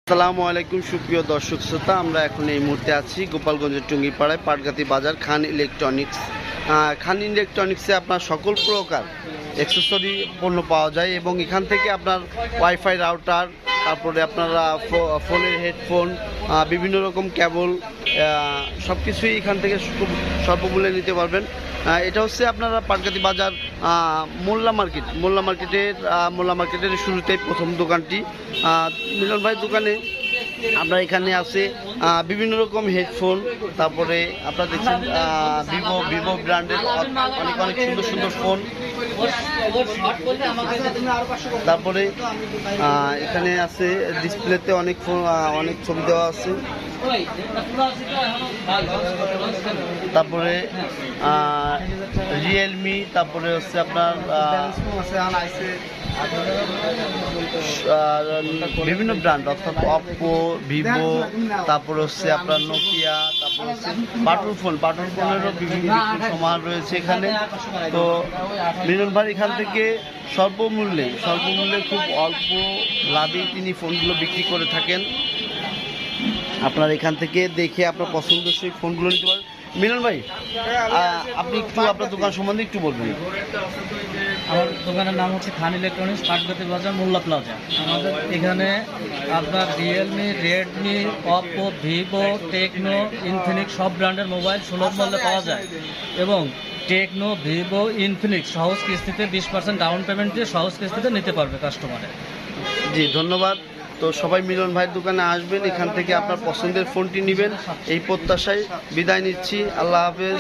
আসসালামু আলাইকুম সুপ্রিয় দর্শক শ্রোতা, আমরা এখন এই মুহূর্তে আছি গোপালগঞ্জের টুঙ্গিপাড়ায় পাটগাতি বাজার খান ইলেকট্রনিক্স। খান ইলেকট্রনিক্সে আপনার সকল প্রকার অ্যাক্সেসরি পণ্য পাওয়া যায় এবং এখান থেকে আপনার ওয়াইফাই রাউটার, তারপরে আপনারা ফোনের হেডফোন, বিভিন্ন রকম কেবল, সব কিছুই এখান থেকে খুব স্বল্প মূল্যে নিতে পারবেন। এটা হচ্ছে আপনারা পাটগাতি বাজার মোল্লা মার্কেটের শুরুতেই প্রথম দোকানটি। মিলন ভাই দোকানে আপনার এখানে আছে বিভিন্ন রকম হেডফোন, তারপরে আপনারা দেখছেন ভিভো ব্র্যান্ডের অনেক সুন্দর সুন্দর ফোন। তারপরে এখানে আছে ডিসপ্লেতে অনেক ছবি দেওয়া আছে। তারপরে রিয়েলমি, তারপরে হচ্ছে আপনার বিভিন্ন ব্র্যান্ড অর্থাৎ অপ্পো, ভিভো, তারপরে হচ্ছে আপনার নোকিয়া, তারপর হচ্ছে বাটন ফোনেরও বিভিন্ন সমাহার রয়েছে এখানে। তো মিলন ভাই এখান থেকে স্বল্প মূল্যে খুব অল্প লাভেই তিনি ফোনগুলো বিক্রি করে থাকেন। আপনার এখান থেকে দেখে আপনার পছন্দসই ফোনগুলো নিতে পারেন। মিলন ভাই, আপনি একটু আপনার দোকান সম্বন্ধে একটু বলবেন। আমার দোকানের নাম হচ্ছে খান ইলেকট্রনিক্স, পাটগাতি বাজার, মোল্লা প্লাজা। আমাদের এখানে আপনার Realme, Redmi, Oppo, Vivo, Tecno, Infinix সব ব্র্যান্ডের মোবাইল সুলভ মূল্যে পাওয়া যায় এবং টেকনো, ভিভো, ইনফিনিক্স সহজ কিস্তিতে 20% ডাউন পেমেন্ট দিয়ে সহজ কিস্তিতে নিতে পারবে কাস্টমারে। জি, ধন্যবাদ। তো সবাই মিলন ভাইয়ের দোকানে আসবেন, এখান থেকে আপনার পছন্দের ফোনটি নেবেন এই প্রত্যাশায় বিদায় নিচ্ছি। আল্লাহ হাফেজ।